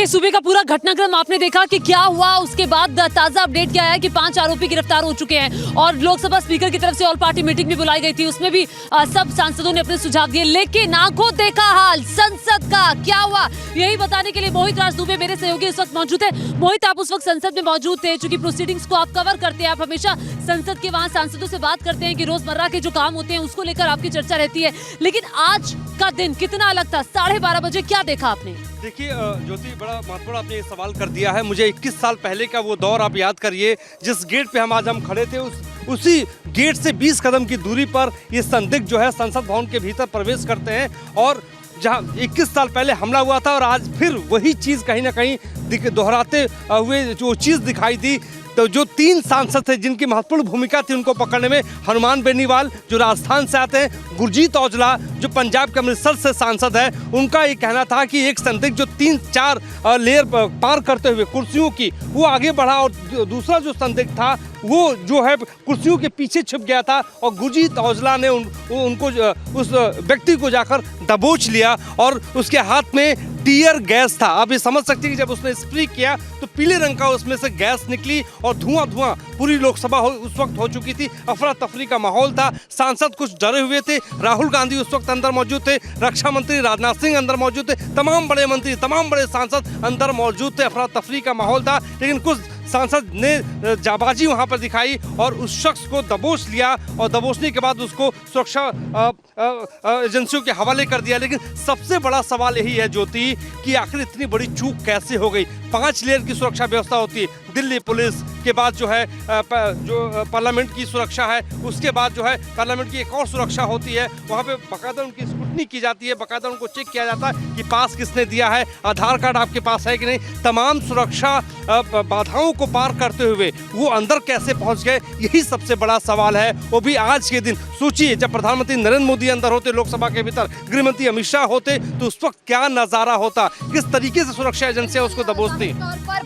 देखिए सुबह का पूरा घटनाक्रम आपने देखा कि क्या हुआ, उसके बाद ताजा अपडेट क्या है कि 5 आरोपी गिरफ्तार हो चुके हैं और लोकसभा स्पीकर की तरफ से ऑल पार्टी मीटिंग भी बुलाई गई थी, उसमें भी सब सांसदों ने अपने सुझाव दिए। लेकिन आंखों देखा हाल संसद का क्या हुआ, यही बताने के लिए मोहित राज दुबे मेरे सहयोगी इस वक्त मौजूद है। मोहित, आप उस वक्त संसद में मौजूद थे, चूंकि प्रोसीडिंग्स को आप कवर करते हैं, आप हमेशा संसद के वहाँ सांसदों से बात करते हैं कि रोजमर्रा के जो काम होते हैं उसको लेकर आपकी चर्चा रहती है। लेकिन आज का दिन कितना अलग था, 12:30 बजे क्या देखा आपने? देखिए ज्योति, बड़ा महत्वपूर्ण आपने ये सवाल कर दिया है। मुझे 21 साल पहले का वो दौर आप याद करिए, जिस गेट पे आज हम खड़े थे, उसी गेट से 20 कदम की दूरी पर ये संदिग्ध जो है संसद भवन के भीतर प्रवेश करते हैं और जहां 21 साल पहले हमला हुआ था और आज फिर वही चीज़ कहीं ना कहीं दोहराते हुए जो चीज़ दिखाई दी। तो जो 3 सांसद थे जिनकी महत्वपूर्ण भूमिका थी उनको पकड़ने में, हनुमान बेनीवाल जो राजस्थान से आते हैं, गुरजीत औजला जो पंजाब के अमृतसर से सांसद है, उनका ये कहना था कि एक संदिग्ध जो 3-4 लेयर पार करते हुए कुर्सियों की वो आगे बढ़ा और दूसरा जो संदिग्ध था वो जो है कुर्सियों के पीछे छिप गया था और गुरजीत औजला ने उनको उस व्यक्ति को जाकर दबोच लिया और उसके हाथ में टीयर गैस था। आप ये समझ सकते हैं कि जब उसने स्प्रे किया तो पीले रंग का उसमें से गैस निकली और धुआं पूरी लोकसभा उस वक्त हो चुकी थी। अफरा तफरी का माहौल था, सांसद कुछ डरे हुए थे, राहुल गांधी उस वक्त अंदर मौजूद थे, रक्षा मंत्री राजनाथ सिंह अंदर मौजूद थे, तमाम बड़े मंत्री, तमाम बड़े सांसद अंदर मौजूद थे। अफरा तफरी का माहौल था, लेकिन कुछ सांसद ने जाबाजी वहां पर दिखाई और उस शख्स को दबोच लिया और दबोचने के बाद उसको सुरक्षा एजेंसियों के हवाले कर दिया। लेकिन सबसे बड़ा सवाल यही है ज्योति कि आखिर इतनी बड़ी चूक कैसे हो गई। 5 लेयर की सुरक्षा व्यवस्था होती है, दिल्ली पुलिस के बाद जो है जो पार्लियामेंट की सुरक्षा है, उसके बाद जो है पार्लियामेंट की एक और सुरक्षा होती है, वहाँ पे बाकायदा उनकी स्क्रूटनी की जाती है, बाकायदा उनको चेक किया जाता है कि पास किसने दिया है, आधार कार्ड आपके पास है कि नहीं। तमाम सुरक्षा बाधाओं को पार करते हुए वो अंदर कैसे पहुंच गए, यही सबसे बड़ा सवाल है। वो भी आज के दिन। सोचिए जब प्रधानमंत्री नरेंद्र मोदी अंदर होते लोकसभा के भीतर, गृहमंत्री अमित शाह होते, तो उस वक्त क्या नजारा होता, किस तरीके से सुरक्षा एजेंसियां उसको दबोचती।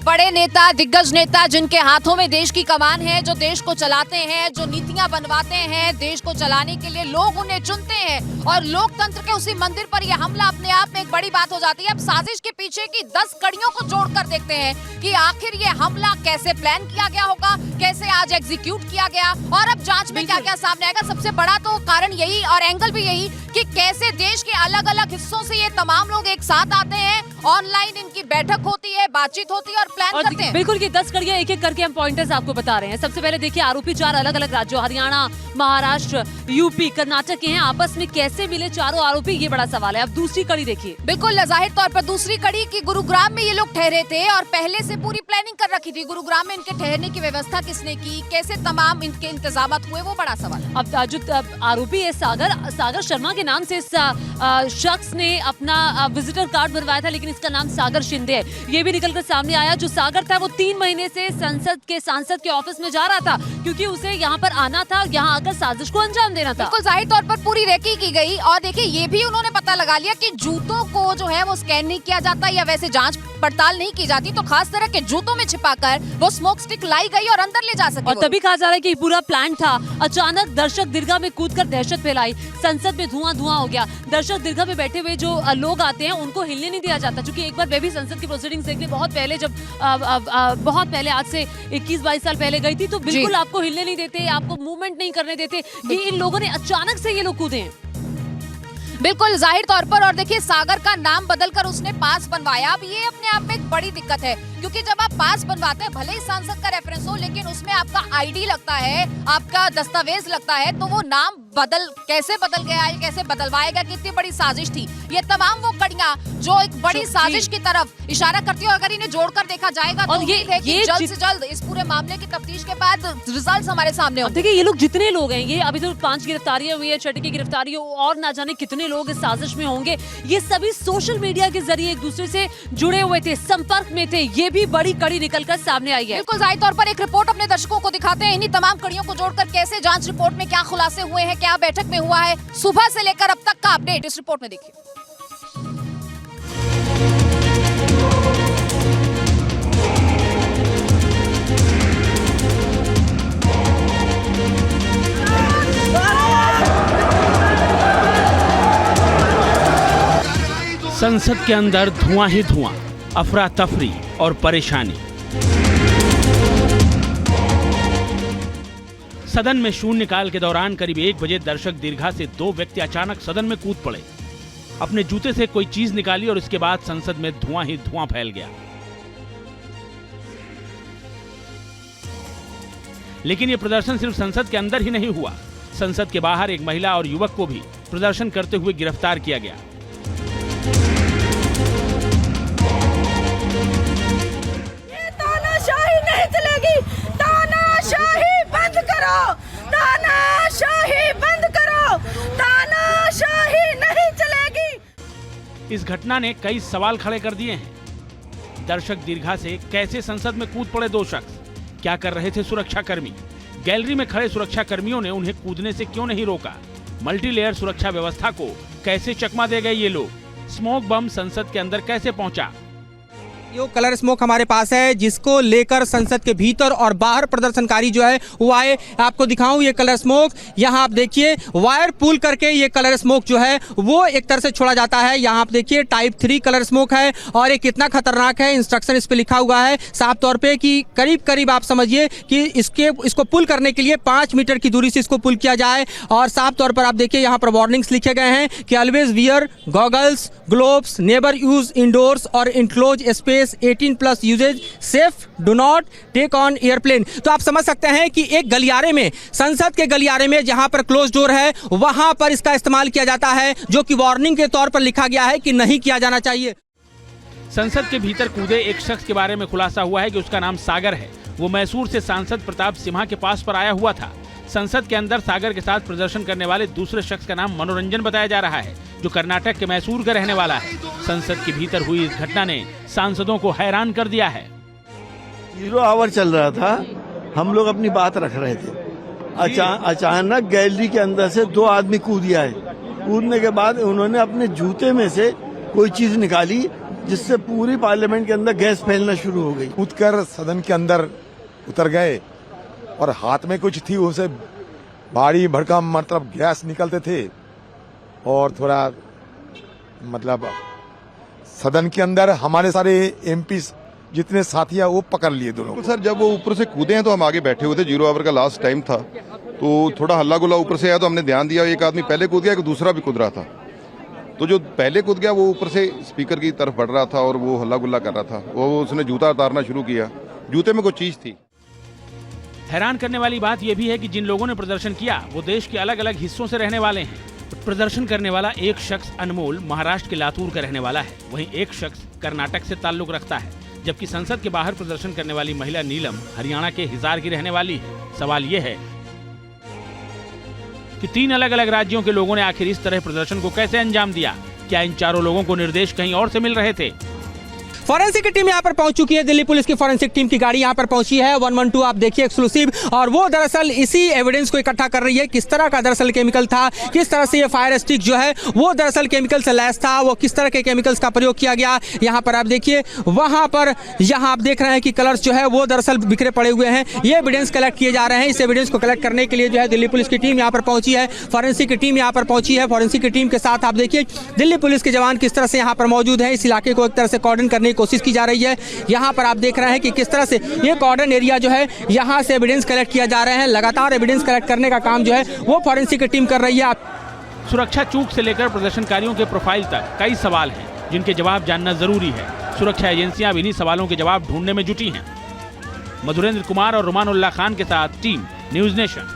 बड़े नेता, दिग्गज नेता जिनके हाथों में देश की कमान है, जो देश को चलाते हैं, जो नीतियां बनवाते हैं, देश को चलाने के लिए लोग उन्हें चुनते हैं और लोकतंत्र के उसी मंदिर पर यह हमला अपने आप में एक बड़ी बात हो जाती है। अब साजिश के पीछे की 10 कड़ियों को जोड़कर देखते हैं कि आखिर ये हमला कैसे प्लान किया गया होगा, कैसे आज एग्जीक्यूट किया गया और अब जांच में क्या-क्या सामने आएगा। सबसे बड़ा तो कारण यही और एंगल भी यही कि कैसे देश के अलग-अलग हिस्सों से ये तमाम लोग एक साथ आते हैं, ऑनलाइन इनकी बैठक होती है, बातचीत होती है और प्लान करते हैं। बिल्कुल, ये 10 कड़ियां एक-एक करके हम पॉइंटर्स आपको बता रहे हैं। सबसे पहले देखिए, आरोपी 4 अलग-अलग राज्यों, हरियाणा, महाराष्ट्र, यूपी, कर्नाटक के हैं। आपस में कैसे मिले चारों आरोपी, ये बड़ा सवाल है। अब दूसरी कड़ी देखिए। बिल्कुल, जाहिर तौर पर दूसरी कड़ी की गुरुग्राम में ये लोग ठहरे थे और पहले से पूरी प्लानिंग कर रखी थी। गुरुग्राम में इनके ठहरने की व्यवस्था किसने की, कैसे तमाम इनके इंतजाम हुए, वो बड़ा सवाल है। अब जो आरोपी है सागर शर्मा के नाम से इस शख्स ने अपना विजिटर कार्ड बनवाया था, लेकिन इसका नाम सागर शिंदे है। ये भी निकलकर सामने आया। जो सागर था वो 3 महीने से सांसद के ऑफिस में जा रहा था क्योंकि उसे यहाँ पर आना था, यहाँ आकर साजिश को अंजाम देना था। बिल्कुल, जाहिर तौर पर पूरी रेकी की गई और देखिए ये भी उन्होंने पता लगा लिया कि जूतों को जो है वो स्कैन नहीं किया जाता या वैसे जांच पड़ताल नहीं की जाती, तो खास तरह के जूतों में छिपाकर वो स्मोक स्टिक लाई गई और अंदर ले जा सके। और तभी कहा जा रहा है कि पूरा प्लान था। अचानक दर्शक दीर्घा में कूदकर दहशत फैलाई, संसद में धुआं हो गया। दर्शक दीर्घा में बैठे हुए जो लोग आते हैं उनको हिलने नहीं दिया जाता, क्योंकि एक बार मैं भी संसद की प्रोसीडिंग्स देखने बहुत पहले, जब बहुत पहले, आज से 21-22 साल पहले गई थी, तो बिल्कुल आपको हिलने नहीं देते, आपको मूवमेंट नहीं करने देते। ये इन लोगों ने अचानक से ये लोग कूदे हैं। बिल्कुल, जाहिर तौर पर। और देखिए सागर का नाम बदलकर उसने पास बनवाया। अब ये अपने आप में एक बड़ी दिक्कत है, क्योंकि जब आप पास बनवाते हैं, भले ही सांसद का रेफरेंस हो, लेकिन उसमें आपका आईडी लगता है, आपका दस्तावेज लगता है, तो वो नाम कैसे बदल गया है, कैसे बदलवाया गया, कितनी बड़ी साजिश थी। ये तमाम वो कड़ियां जो एक बड़ी साजिश की तरफ इशारा करती है। अगर इन्हें जोड़कर देखा जाएगा तो ये जल्द से जल्द इस पूरे मामले की तफ्तीश के बाद रिजल्ट हमारे सामने होंगे। देखिए ये लोग जितने लोग हैं, ये अभी तो 5 गिरफ्तारियां हुई है, 6ठी की गिरफ्तारी और ना जाने कितने लोग इस साजिश में होंगे। ये सभी सोशल मीडिया के जरिए एक दूसरे से जुड़े हुए थे, संपर्क में थे। ये भी बड़ी कड़ी निकलकर सामने आई है। बिल्कुल, जाहिर तौर पर एक रिपोर्ट अपने दर्शकों को दिखाते हैं। इन्हीं तमाम कड़ियों को जोड़कर कैसे जांच रिपोर्ट में क्या खुलासे हुए हैं, क्या बैठक में हुआ है, सुबह से लेकर अब तक का अपडेट इस रिपोर्ट में देखिए। संसद के अंदर धुआं ही धुआं, अफरा तफरी और परेशानी। सदन में शून्यकाल के दौरान करीब 1 बजे दर्शक दीर्घा से 2 व्यक्ति अचानक सदन में कूद पड़े। अपने जूते से कोई चीज निकाली और इसके बाद संसद में धुआं ही धुआं फैल गया। लेकिन यह प्रदर्शन सिर्फ संसद के अंदर ही नहीं हुआ। संसद के बाहर एक महिला और युवक को भी प्रदर्शन करते हुए गिरफ्तार किया गया। ये तानाशाही नहीं चलेगी, तानाशाही बंद करो, तानाशाही बंद करो, तानाशाही नहीं चलेगी। इस घटना ने कई सवाल खड़े कर दिए हैं। दर्शक दीर्घा से कैसे संसद में कूद पड़े 2 शख्स? क्या कर रहे थे सुरक्षाकर्मी? गैलरी में खड़े सुरक्षा कर्मियों ने उन्हें कूदने से क्यों नहीं रोका? मल्टीलेयर सुरक्षा व्यवस्था को कैसे चकमा दे गए ये लोग? स्मोक बम संसद के अंदर कैसे पहुंचा? यो कलर स्मोक हमारे पास है, जिसको लेकर संसद के भीतर और बाहर प्रदर्शनकारी जो है वो आए। आपको दिखाऊं ये कलर स्मोक। यहाँ आप देखिए वायर पुल करके ये कलर स्मोक जो है वो एक तरह से छोड़ा जाता है। यहाँ आप देखिए टाइप 3 कलर स्मोक है और ये कितना खतरनाक है। इंस्ट्रक्शन इस पे लिखा हुआ है साफ तौर पे कि करीब करीब आप समझिए कि इसको पुल करने के लिए 5 मीटर की दूरी से इसको पुल किया जाए। और साफ तौर पर आप देखिए यहाँ पर वार्निंग्स लिखे गए हैं कि always wear goggles, gloves, never use indoors और enclose space, 18+ uses, safe, do not take on airplane. तो आप समझ सकते हैं कि एक गलियारे में, संसद के गलियारे में जहां पर क्लोज डोर है वहां पर इसका इस्तेमाल किया जाता है, जो कि वार्निंग के तौर पर लिखा गया है कि नहीं किया जाना चाहिए। संसद के भीतर कूदे एक शख्स के बारे में खुलासा हुआ है कि उसका नाम सागर है। वो मैसूर से सांसद प्रताप सिम्हा के पास पर आया हुआ था। संसद के अंदर सागर के साथ प्रदर्शन करने वाले दूसरे शख्स का नाम मनोरंजन बताया जा रहा है, जो कर्नाटक के मैसूर का रहने वाला है। संसद के भीतर हुई इस घटना ने सांसदों को हैरान कर दिया है। 0 आवर चल रहा था, हम लोग अपनी बात रख रहे थे। अचानक गैलरी के अंदर से 2 आदमी कूद आए। कूदने के बाद उन्होंने अपने जूते में से कोई चीज निकाली, जिससे पूरी पार्लियामेंट के अंदर गैस फैलना शुरू हो गई। कूदकर सदन के अंदर उतर गए और हाथ में कुछ थी, उसे भारी भड़कम मतलब गैस निकलते थे और थोड़ा मतलब सदन के अंदर हमारे सारे एमपी जितने साथी हैं वो पकड़ लिए दोनों को। सर, जब वो ऊपर से कूदे हैं तो हम आगे बैठे हुए थे। 0 आवर का लास्ट टाइम था, तो थोड़ा हल्ला गुल्ला ऊपर से आया तो हमने ध्यान दिया। एक आदमी पहले कूद गया, एक दूसरा भी कूद रहा था। तो जो पहले कूद गया वो ऊपर से स्पीकर की तरफ बढ़ रहा था और वो हल्ला गुल्ला कर रहा था। वो उसने जूता उतारना शुरू किया, जूते में कोई चीज थी। हैरान करने वाली बात यह भी है कि जिन लोगों ने प्रदर्शन किया वो देश के अलग अलग हिस्सों से रहने वाले हैं। प्रदर्शन करने वाला एक शख्स अनमोल महाराष्ट्र के लातूर का रहने वाला है, वहीं एक शख्स कर्नाटक से ताल्लुक रखता है, जबकि संसद के बाहर प्रदर्शन करने वाली महिला नीलम हरियाणा के हिसार की रहने वाली है। सवाल यह है कि 3 अलग अलग राज्यों के लोगों ने आखिर इस तरह प्रदर्शन को कैसे अंजाम दिया? क्या इन चारों लोगों को निर्देश कहीं और से मिल रहे थे? फॉरेंसिक की टीम यहाँ पर पहुंच चुकी है। दिल्ली पुलिस की फॉरेंसिक टीम की गाड़ी यहाँ पर पहुंची है 112 आप देखिए एक्सक्लूसिव, और वो दरअसल इसी एविडेंस को इकट्ठा कर रही है। किस तरह का दरअसल केमिकल था, किस तरह से ये फायर स्टिक जो है वो दरअसल केमिकल से लैस था, वो किस तरह के केमिकल्स का प्रयोग किया गया। यहाँ पर आप देखिए, वहां पर यहाँ आप देख रहे हैं कि कलर्स जो है वो दरअसल बिखरे पड़े हुए हैं। ये एविडेंस कलेक्ट किए जा रहे हैं। इस एविडेंस को कलेक्ट करने के लिए जो है दिल्ली पुलिस की टीम यहाँ पर पहुंची है, फॉरेंसिक की टीम यहाँ पर पहुंची है। फॉरेंसिक की टीम के साथ आप देखिए दिल्ली पुलिस के जवान किस तरह से यहाँ पर मौजूद है। इस इलाके को एक तरह से कॉर्डन करने की कोशिश की जा रही है। यहाँ पर आप देख रहे हैं कि किस तरह से ये कॉर्डन एरिया जो है यहाँ से एविडेंस कलेक्ट किया जा रहे हैं। लगातार एविडेंस कलेक्ट करने का काम जो है वो फॉरेंसिक की टीम कर रही है। सुरक्षा चूक से लेकर प्रदर्शनकारियों के प्रोफाइल तक कई सवाल हैं जिनके जवाब जानना जरूरी है। सुरक्षा एजेंसियां भी इन्हीं सवालों के जवाब ढूंढने में जुटी हैं। मधुरेंद्र कुमार और रुमानुल्लाह खान के साथ टीम न्यूज़ नेशन।